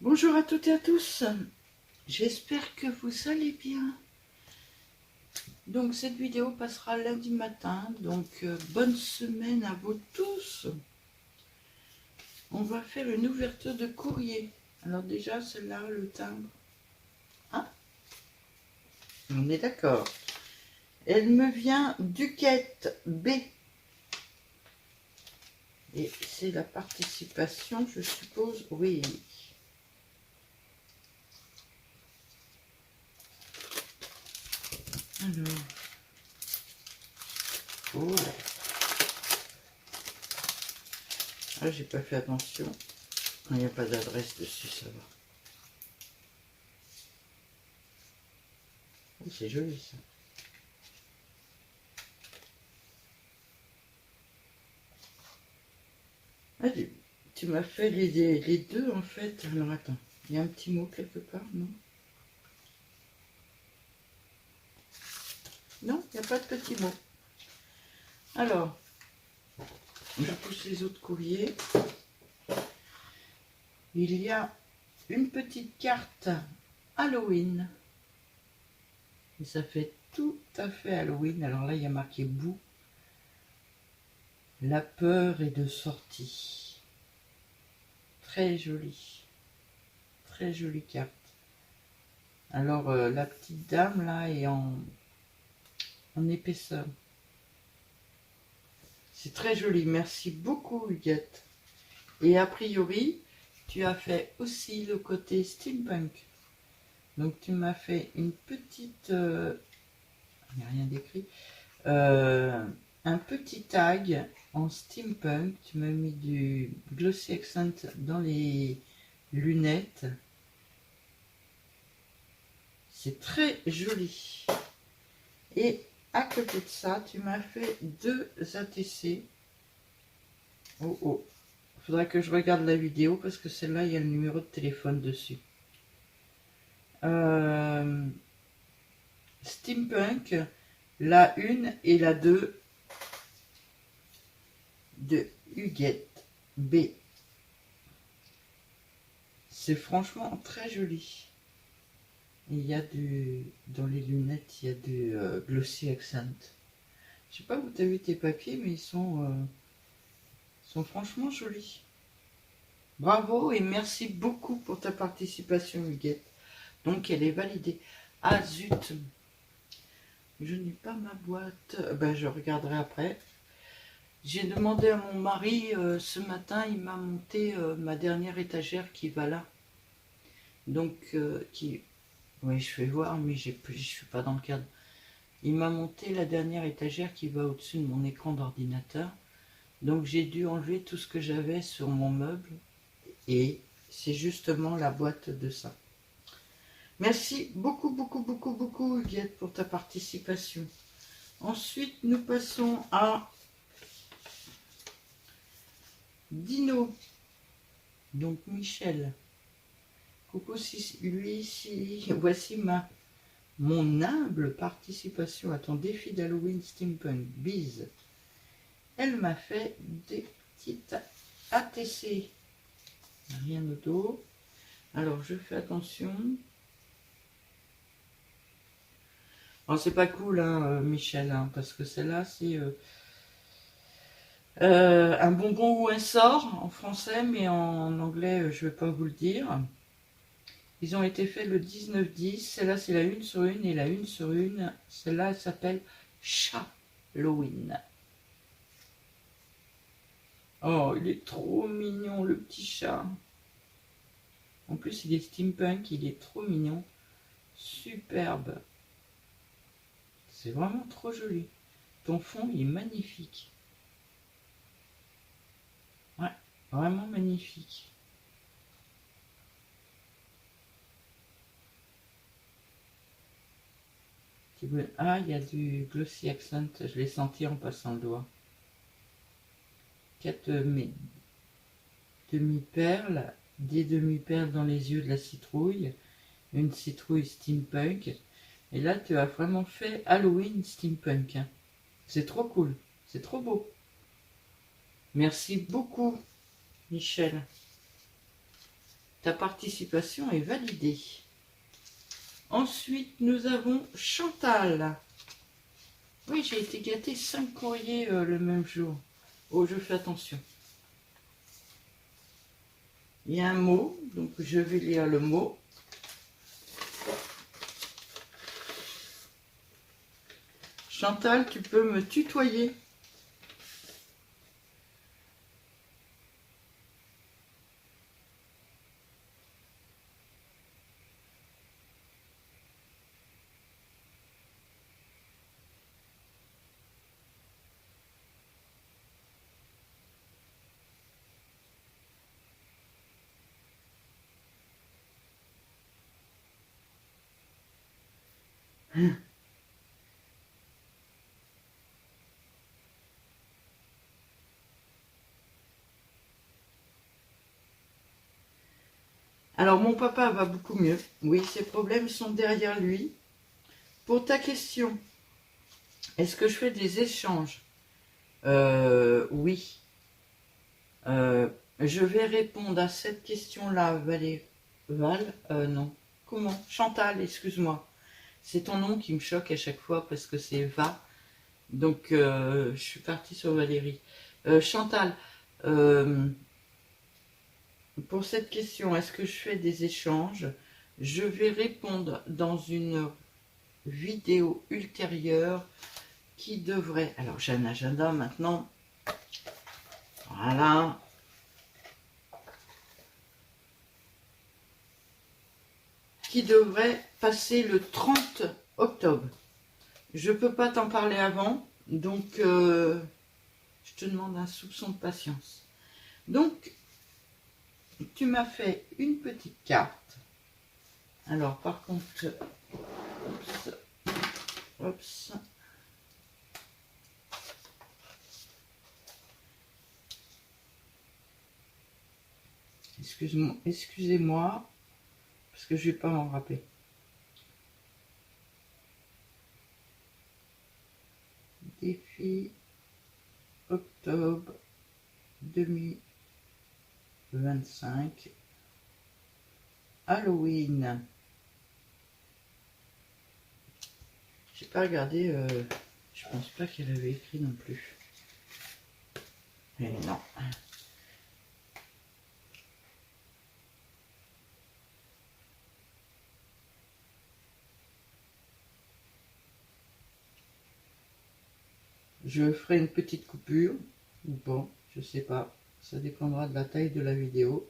Bonjour à toutes et à tous, j'espère que vous allez bien. Donc cette vidéo passera lundi matin, donc bonne semaine à vous tous. On va faire une ouverture de courrier. Alors déjà celle-là, le timbre. Hein? On est d'accord. Elle me vient d'Uquette B. Et c'est la participation, je suppose, oui. Alors. Oh. Ah, j'ai pas fait attention. Il n'y a pas d'adresse dessus, ça va. Oh, c'est joli ça. Ah, tu m'as fait les deux en fait. Alors attends, il y a un petit mot quelque part, non? Non, il n'y a pas de petit mot. Alors, je pousse les autres courriers. Il y a une petite carte Halloween. Et ça fait tout à fait Halloween. Alors là, il y a marqué boue. La peur est de sortie. Très jolie. Très jolie carte. Alors, la petite dame là est en épaisseur. C'est très joli. Merci beaucoup, Huguette. Et a priori, tu as fait aussi le côté steampunk. Donc, tu m'as fait une petite... il n'y a rien d'écrit. Un petit tag en steampunk. Tu m'as mis du glossy accent dans les lunettes. C'est très joli. Et à côté de ça, tu m'as fait deux ATC. Oh oh. Il faudrait que je regarde la vidéo parce que celle-là, il y a le numéro de téléphone dessus. Steampunk, la 1 et la 2 de Huguette B. C'est franchement très joli. Il y a dans les lunettes, il y a du glossy accent. Je sais pas où tu as vu tes papiers, mais ils sont franchement jolis. Bravo et merci beaucoup pour ta participation, Huguette. Donc elle est validée. Ah zut, je n'ai pas ma boîte. Ben, je regarderai après. J'ai demandé à mon mari ce matin, il m'a monté ma dernière étagère qui va là. Donc, oui, je vais voir, mais je suis pas dans le cadre. Il m'a monté la dernière étagère qui va au-dessus de mon écran d'ordinateur. Donc, j'ai dû enlever tout ce que j'avais sur mon meuble. Et c'est justement la boîte de ça. Merci beaucoup, beaucoup, beaucoup, beaucoup, Huguette, pour ta participation. Ensuite, nous passons à Dino. Donc, Michel. Coucou, lui ici. Voici mon humble participation à ton défi d'Halloween Steampunk. Bise. Elle m'a fait des petites ATC. Rien au dos. Alors, je fais attention. Alors, c'est pas cool, hein, Michel, hein, parce que celle-là, c'est un bonbon ou un sort en français, mais en anglais, je vais pas vous le dire. Ils ont été faits le 19-10. Celle-là, c'est la 1 sur 1 et la 1 sur 1. Celle-là, elle s'appelle Halloween. Oh, il est trop mignon, le petit chat. En plus, il est steampunk, il est trop mignon. Superbe. C'est vraiment trop joli. Ton fond, il est magnifique. Ouais, vraiment magnifique. Ah, il y a du glossy accent, je l'ai senti en passant le doigt. 4 demi-perles, des demi-perles dans les yeux de la citrouille, une citrouille steampunk. Et là, tu as vraiment fait Halloween steampunk. Hein. C'est trop cool, c'est trop beau. Merci beaucoup, Michel. Ta participation est validée. Ensuite, nous avons Chantal. Oui, j'ai été gâtée 5 courriers le même jour. Oh, je fais attention. Il y a un mot, donc je vais lire le mot. Chantal, tu peux me tutoyer. Alors, mon papa va beaucoup mieux. Oui, ses problèmes sont derrière lui. Pour ta question, est-ce que je fais des échanges? Oui. Je vais répondre à cette question-là, non. Comment? Chantal, excuse-moi. C'est ton nom qui me choque à chaque fois parce que c'est Va. Donc, je suis partie sur Valérie. Chantal, pour cette question, est-ce que je fais des échanges? Je vais répondre dans une vidéo ultérieure qui devrait... Alors, j'ai un agenda maintenant. Voilà. Qui devrait passer le 30 octobre. Je ne peux pas t'en parler avant, donc je te demande un soupçon de patience. Donc, tu m'as fait une petite carte. Alors, par contre, oups. Excusez-moi, parce que je ne vais pas m'en rappeler. Défi octobre 2025. Halloween. J'ai pas regardé, je pense pas qu'elle avait écrit non plus. Mais non. Je ferai une petite coupure, ou bon, je sais pas. Ça dépendra de la taille de la vidéo.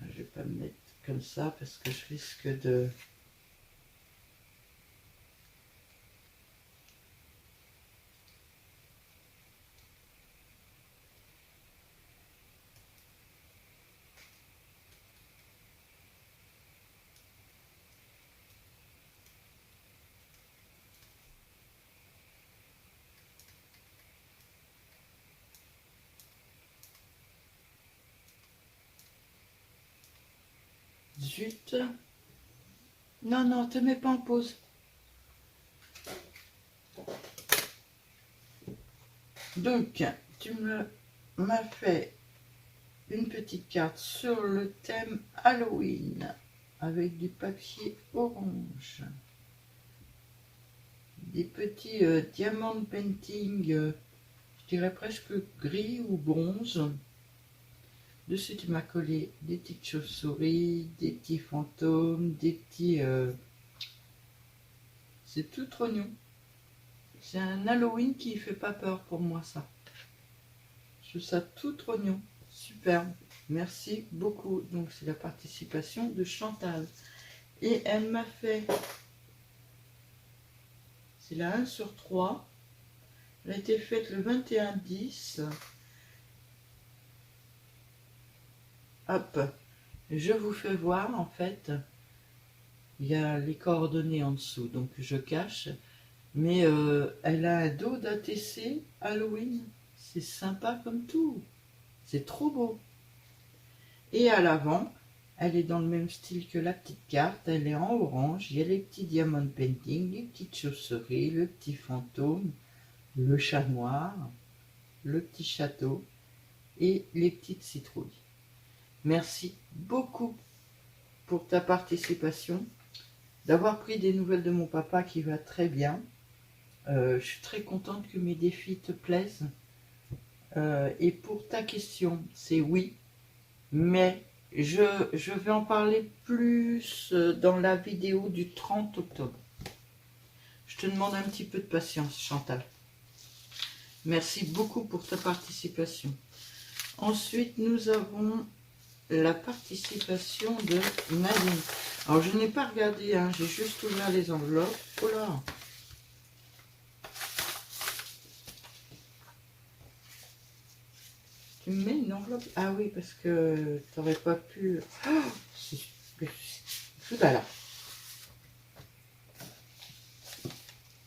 Je vais pas me mettre comme ça parce que je risque de... Zut. Non, non, te mets pas en pause. Donc, tu m'as fait une petite carte sur le thème Halloween avec du papier orange. Des petits diamants painting, je dirais presque gris ou bronze. Dessus, tu m'as collé des petites chauves-souris, des petits fantômes, des petits... C'est tout trognon. C'est un Halloween qui ne fait pas peur pour moi, ça. Je trouve ça tout trognon. Superbe. Merci beaucoup. Donc, c'est la participation de Chantal. Et elle m'a fait... C'est la 1 sur 3. Elle a été faite le 21-10. Hop. Je vous fais voir, en fait. Il y a les coordonnées en dessous, donc je cache. Mais elle a un dos d'ATC Halloween. C'est sympa comme tout. C'est trop beau. Et à l'avant, elle est dans le même style que la petite carte. Elle est en orange. Il y a les petits diamond painting, les petites chauves-souris, le petit fantôme, le chat noir, le petit château et les petites citrouilles. Merci beaucoup pour ta participation, d'avoir pris des nouvelles de mon papa qui va très bien. Je suis très contente que mes défis te plaisent. Et pour ta question, c'est oui, mais je vais en parler plus dans la vidéo du 30 octobre. Je te demande un petit peu de patience, Chantal. Merci beaucoup pour ta participation. Ensuite, nous avons la participation de Nadine. Alors, je n'ai pas regardé, hein, j'ai juste ouvert les enveloppes. Oh là! Tu me mets une enveloppe? Ah oui, parce que tu n'aurais pas pu... Oh, là.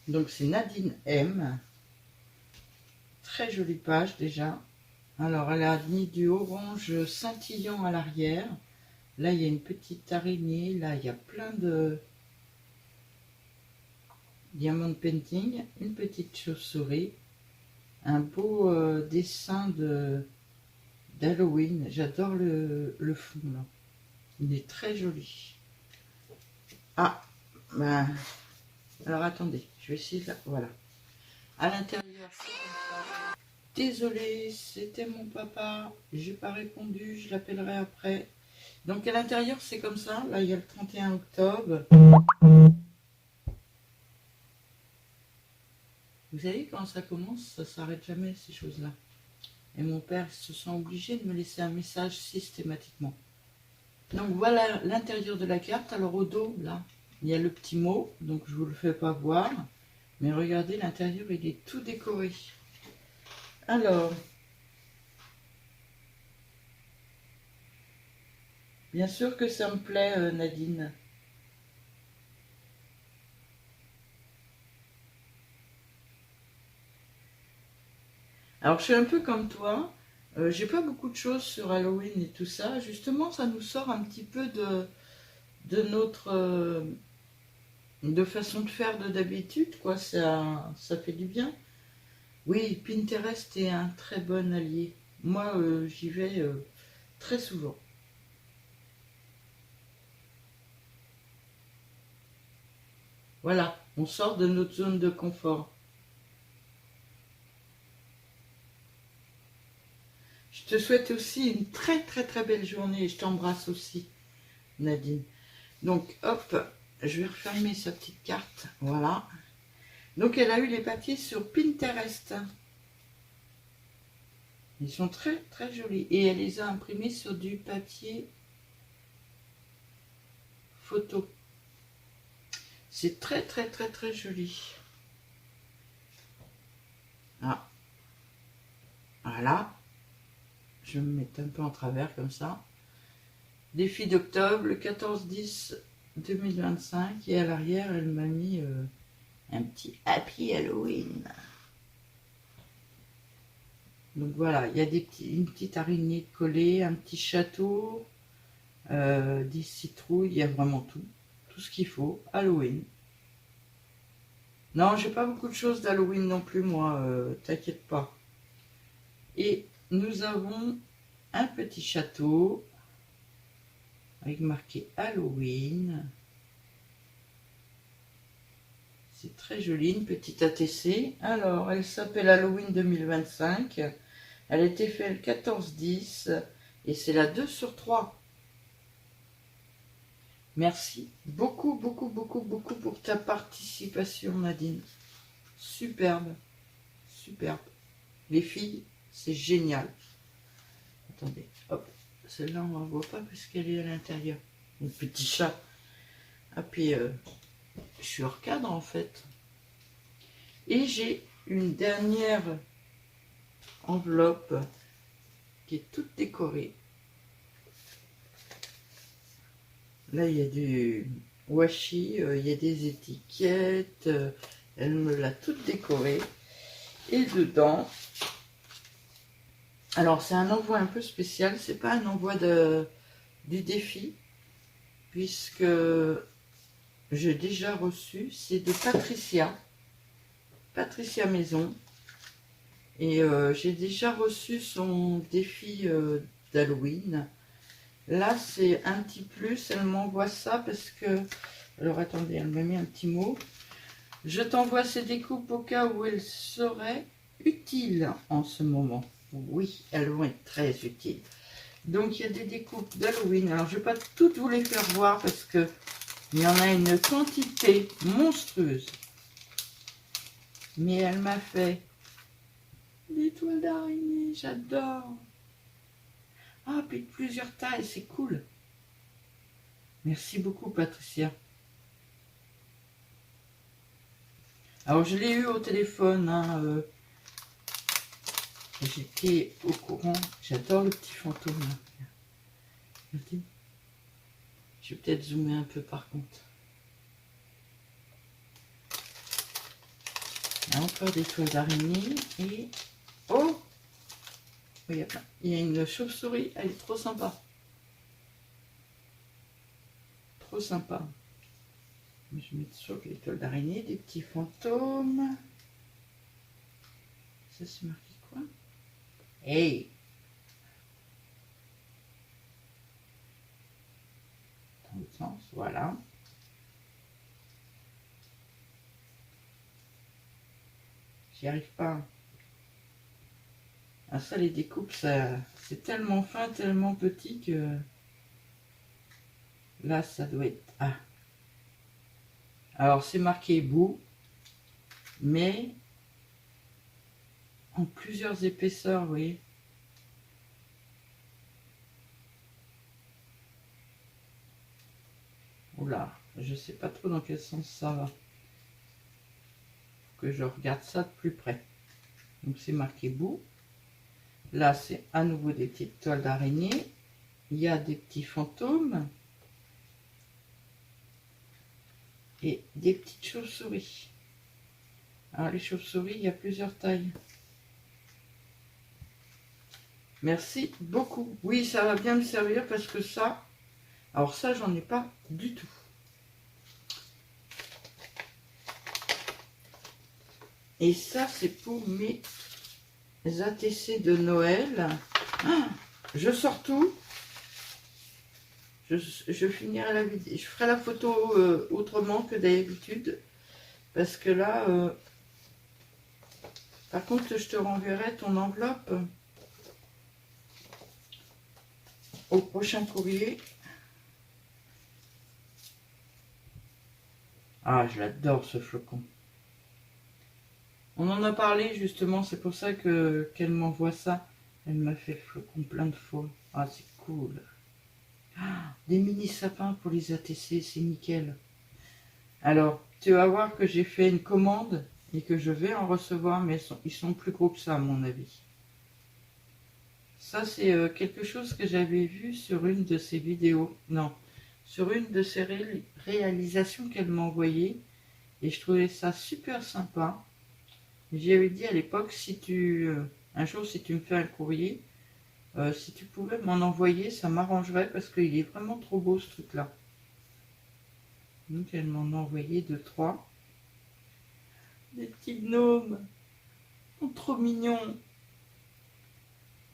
Donc, c'est Nadine M. Très jolie page, déjà. Alors, elle a mis du orange scintillant à l'arrière. Là, il y a une petite araignée. Là, il y a plein de diamond painting. Une petite chauve-souris. Un beau dessin d'Halloween. J'adore le fond, là. Il est très joli. Ah, ben... Alors, attendez. Je vais essayer de la... Voilà. À l'intérieur, c'est comme ça. Désolée, c'était mon papa. J'ai pas répondu. Je l'appellerai après. Donc à l'intérieur c'est comme ça, là il y a le 31 octobre. Vous savez quand ça commence, ça s'arrête jamais ces choses-là. Et mon père se sent obligé de me laisser un message systématiquement. Donc voilà l'intérieur de la carte. Alors au dos là, il y a le petit mot, donc je vous le fais pas voir. Mais regardez l'intérieur, il est tout décoré. Alors... Bien sûr que ça me plaît, Nadine. Alors, je suis un peu comme toi. J'ai pas beaucoup de choses sur Halloween et tout ça. Justement, ça nous sort un petit peu de notre de façon de faire de d'habitude, quoi. Ça fait du bien. Oui, Pinterest est un très bon allié. Moi, j'y vais très souvent. Voilà, on sort de notre zone de confort. Je te souhaite aussi une très très très belle journée et je t'embrasse aussi, Nadine. Donc, hop, je vais refermer sa petite carte. Voilà. Donc, elle a eu les papiers sur Pinterest. Ils sont très très jolis. Et elle les a imprimés sur du papier photo. C'est très très très très joli. Ah. Voilà. Je vais me mettre un peu en travers comme ça. Défi d'octobre, le 14-10-2025. Et à l'arrière, elle m'a mis un petit Happy Halloween. Donc voilà, il y a une petite araignée collée, un petit château, des citrouilles, il y a vraiment tout. Tout ce qu'il faut. Halloween. Non, j'ai pas beaucoup de choses d'Halloween non plus, moi, t'inquiète pas. Et nous avons un petit château avec marqué Halloween. C'est très joli, une petite ATC. Alors, elle s'appelle Halloween 2025. Elle a été faite le 14-10 et c'est la 2/3. Merci beaucoup, beaucoup, beaucoup, beaucoup pour ta participation, Nadine. Superbe, superbe. Les filles, c'est génial. Attendez, hop, celle-là on ne la voit pas parce qu'elle est à l'intérieur. Le petit chat. Ah puis, je suis hors cadre en fait. Et j'ai une dernière enveloppe qui est toute décorée. Là, il y a du washi, il y a des étiquettes. Elle me l'a toute décorée. Et dedans, alors c'est un envoi un peu spécial. C'est pas un envoi du défi, puisque j'ai déjà reçu, c'est de Patricia Maison, et j'ai déjà reçu son défi d'Halloween. Là, c'est un petit plus, elle m'envoie ça parce que... Alors, attendez, elle m'a mis un petit mot. Je t'envoie ces découpes au cas où elles seraient utiles en ce moment. Oui, elles vont être très utiles. Donc, il y a des découpes d'Halloween. Alors, je ne vais pas toutes vous les faire voir parce que il y en a une quantité monstrueuse. Mais elle m'a fait des toiles d'araignée, j'adore. Ah, puis de plusieurs tailles, c'est cool. Merci beaucoup, Patricia. Alors, je l'ai eu au téléphone. Hein, j'étais au courant. J'adore le petit fantôme. Là. Regardez. Je vais peut-être zoomer un peu par contre. Il y a encore des toiles d'araignée et... Oh, il y a plein. Il y a une chauve-souris, elle est trop sympa. Trop sympa. Je vais mettre sur les toiles d'araignée, des petits fantômes. Ça c'est marqué quoi? Hey! Dans l'autre sens, voilà. J'y arrive pas. Ah ça, les découpes, ça, c'est tellement fin, tellement petit que... Là, ça doit être... Ah. Alors, c'est marqué bout, mais en plusieurs épaisseurs, vous voyez. Oula, je sais pas trop dans quel sens ça va. Faut que je regarde ça de plus près. Donc, c'est marqué bout. Là, c'est à nouveau des petites toiles d'araignée. Il y a des petits fantômes. Et des petites chauves-souris. Alors, les chauves-souris, il y a plusieurs tailles. Merci beaucoup. Oui, ça va bien me servir parce que ça... Alors ça, j'en ai pas du tout. Et ça, c'est pour mes ATC de Noël. Ah, je sors tout. Je finirai la vidéo. Je ferai la photo autrement que d'habitude. Parce que là... par contre, je te renverrai ton enveloppe au prochain courrier. Ah, je l'adore ce flocon. On en a parlé justement, c'est pour ça qu'elle m'envoie ça. Elle m'a fait le flocon plein de fois. Ah, c'est cool. Ah, des mini sapins pour les ATC, c'est nickel. Alors, tu vas voir que j'ai fait une commande et que je vais en recevoir, mais ils sont plus gros que ça à mon avis. Ça, c'est quelque chose que j'avais vu sur une de ses vidéos. Non, sur une de ses réalisations qu'elle m'a envoyées. Et je trouvais ça super sympa. J'avais dit à l'époque, si tu un jour si tu me fais un courrier, si tu pouvais m'en envoyer, ça m'arrangerait parce qu'il est vraiment trop beau ce truc-là. Donc elle m'en a envoyé 2-3. Des petits gnomes, trop mignons.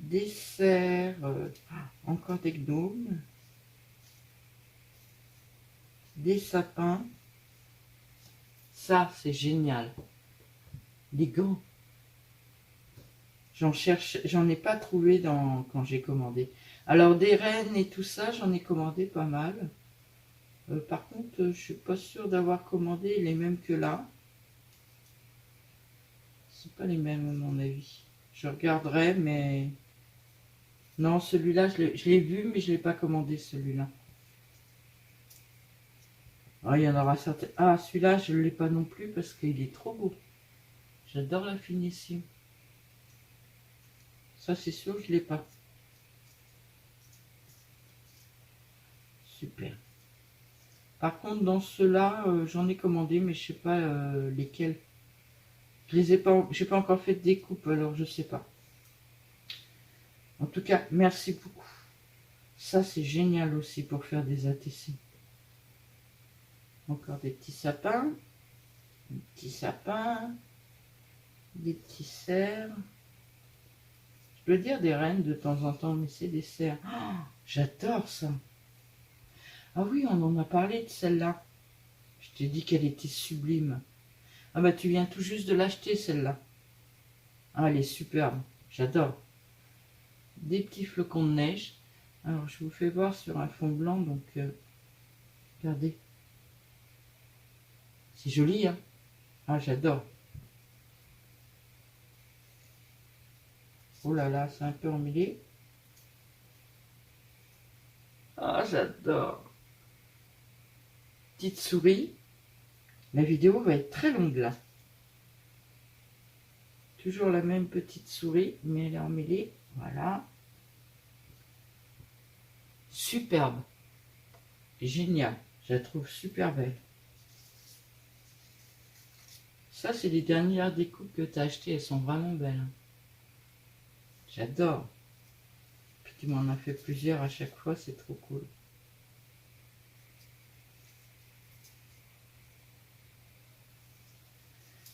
Des cerfs, encore des gnomes. Des sapins. Ça, c'est génial. Des gants. J'en ai pas trouvé quand j'ai commandé. Alors des rennes et tout ça, j'en ai commandé pas mal. Par contre, je suis pas sûre d'avoir commandé les mêmes que là. C'est pas les mêmes à mon avis. Je regarderai, mais non, celui-là, je l'ai vu, mais je l'ai pas commandé celui-là. Ah, il y en aura certains. Ah, celui-là, je ne l'ai pas non plus parce qu'il est trop beau. J'adore la finition. Ça, c'est sûr, je ne l'ai pas. Super. Par contre, dans ceux-là, j'en ai commandé, mais je sais pas lesquels. Je les ai pas, j'ai pas encore fait de découpe, alors je sais pas. En tout cas, merci beaucoup. Ça, c'est génial aussi pour faire des ATC. Encore des petits sapins. Des petits sapins. Des petits cerfs. Je peux dire des rennes de temps en temps, mais c'est des cerfs. Oh, j'adore ça. Ah oui, on en a parlé de celle-là. Je t'ai dit qu'elle était sublime. Ah bah tu viens tout juste de l'acheter celle-là. Ah, elle est superbe. J'adore. Des petits flocons de neige. Alors je vous fais voir sur un fond blanc, donc regardez. C'est joli, hein? Ah, j'adore. Oh là là, c'est un peu emmêlé. Ah, j'adore. Petite souris. La vidéo va être très longue là. Toujours la même petite souris, mais elle est emmêlée. Voilà. Superbe. Génial. Je la trouve super belle. Ça, c'est les dernières découpes que tu as achetées. Elles sont vraiment belles. J'adore. Puis tu m'en as fait plusieurs à chaque fois. C'est trop cool.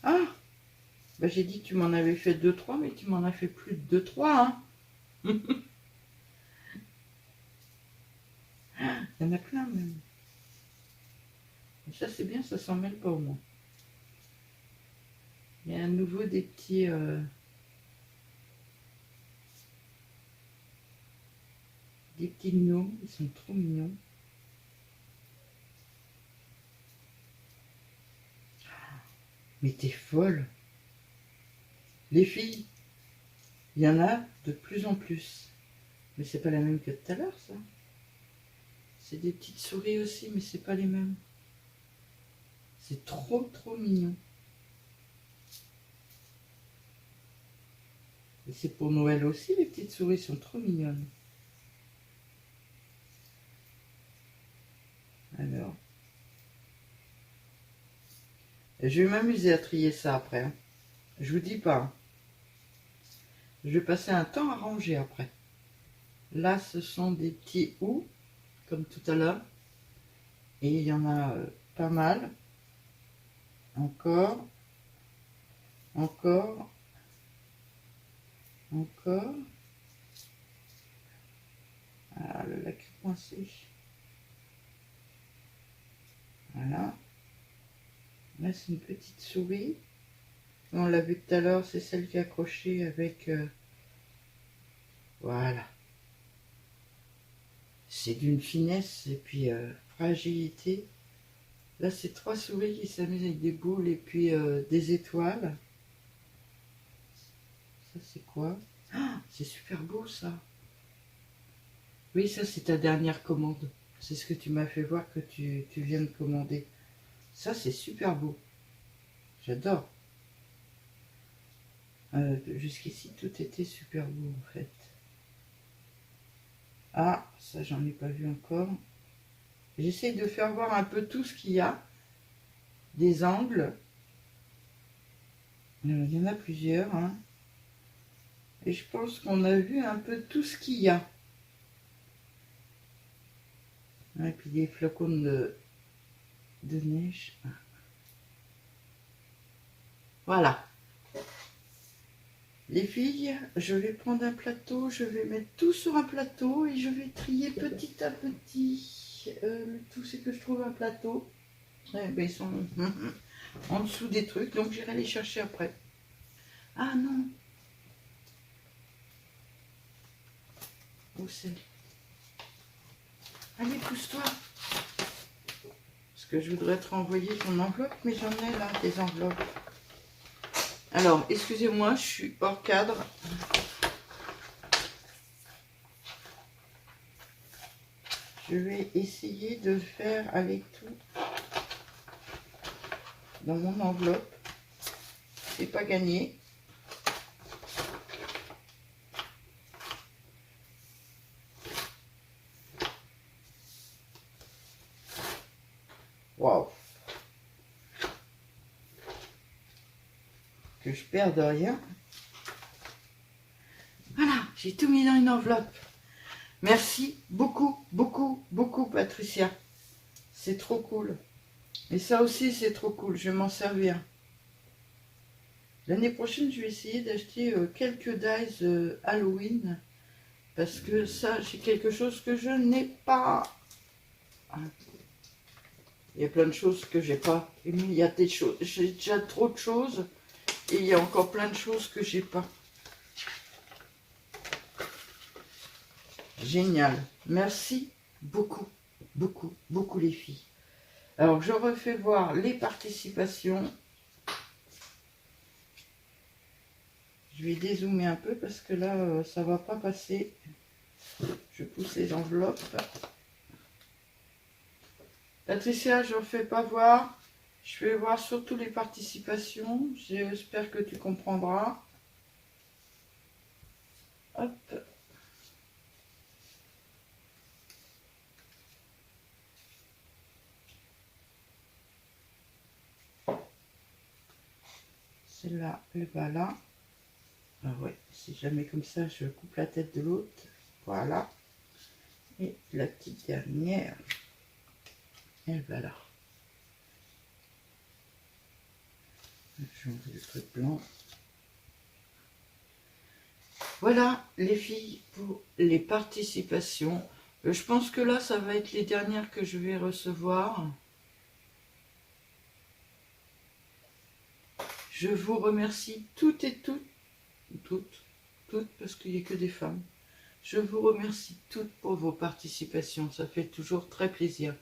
Ah, bah j'ai dit que tu m'en avais fait 2-3, mais tu m'en as fait plus de 2-3. Hein. Il y en a plein même. Et ça, c'est bien, ça s'en mêle pas au moins. Il y a à nouveau des petits... des petits gnomes, ils sont trop mignons. Mais t'es folle. Les filles, il y en a de plus en plus. Mais c'est pas la même que tout à l'heure, ça. C'est des petites souris aussi, mais c'est pas les mêmes. C'est trop, trop mignon. Et c'est pour Noël aussi, les petites souris sont trop mignonnes. Alors, je vais m'amuser à trier ça après. Hein. Je vous dis pas. Hein. Je vais passer un temps à ranger après. Là, ce sont des petits ou, comme tout à l'heure. Et il y en a pas mal. Encore. Encore. Encore. Ah, le lac est coincé. Voilà. Là, c'est une petite souris. On l'a vu tout à l'heure, c'est celle qui est accrochée avec... voilà. C'est d'une finesse et puis fragilité. Là, c'est 3 souris qui s'amusent avec des boules et puis des étoiles. Ça, c'est quoi? Ah, c'est super beau, ça. Oui, ça, c'est ta dernière commande. C'est ce que tu m'as fait voir que tu viens de commander. Ça, c'est super beau. J'adore. Jusqu'ici, tout était super beau, en fait. Ah, ça, j'en ai pas vu encore. J'essaie de faire voir un peu tout ce qu'il y a. Des angles. Il y en a plusieurs. Hein. Et je pense qu'on a vu un peu tout ce qu'il y a. Et puis des flocons de neige. Voilà. Les filles, je vais prendre un plateau, je vais mettre tout sur un plateau et je vais trier petit à petit. Le tout, c'est que je trouve un plateau. Ben, ils sont en dessous des trucs, donc j'irai les chercher après. Ah non. Où c'est? Allez, pousse-toi. Parce que je voudrais te renvoyer ton enveloppe, mais j'en ai là, des enveloppes. Alors, excusez-moi, je suis hors cadre. Je vais essayer de faire avec tout dans mon enveloppe. C'est pas gagné. Waouh. Que je perde rien. Voilà, j'ai tout mis dans une enveloppe. Merci beaucoup, beaucoup, beaucoup, Patricia. C'est trop cool. Et ça aussi, c'est trop cool. Je vais m'en servir. L'année prochaine, je vais essayer d'acheter quelques dies Halloween. Parce que ça, j'ai quelque chose que je n'ai pas. Il y a plein de choses que j'ai pas. Et il y a des choses. J'ai déjà trop de choses. Et il y a encore plein de choses que j'ai pas. Génial. Merci beaucoup, beaucoup, beaucoup les filles. Alors, je refais voir les participations. Je vais dézoomer un peu parce que là, ça va pas passer. Je pousse les enveloppes. Patricia, je ne fais pas voir. Je vais voir surtout les participations. J'espère que tu comprendras. Hop. Celle-là, elle va là. Ah ouais, si jamais comme ça, je coupe la tête de l'autre. Voilà. Et la petite dernière, elle va là. Je vais enlever le truc blanc. Voilà les filles pour les participations. Je pense que là, ça va être les dernières que je vais recevoir. Je vous remercie toutes et toutes, parce qu'il n'y a que des femmes. Je vous remercie toutes pour vos participations, ça fait toujours très plaisir.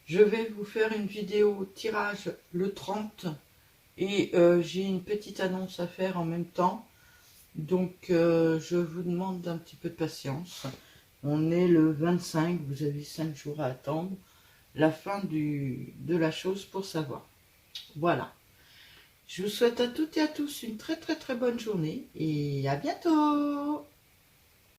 Je vais vous faire une vidéo tirage le 30 et j'ai une petite annonce à faire en même temps. Donc je vous demande un petit peu de patience. On est le 25, vous avez 5 jours à attendre la fin de la chose pour savoir. Voilà. Je vous souhaite à toutes et à tous une très très très bonne journée et à bientôt.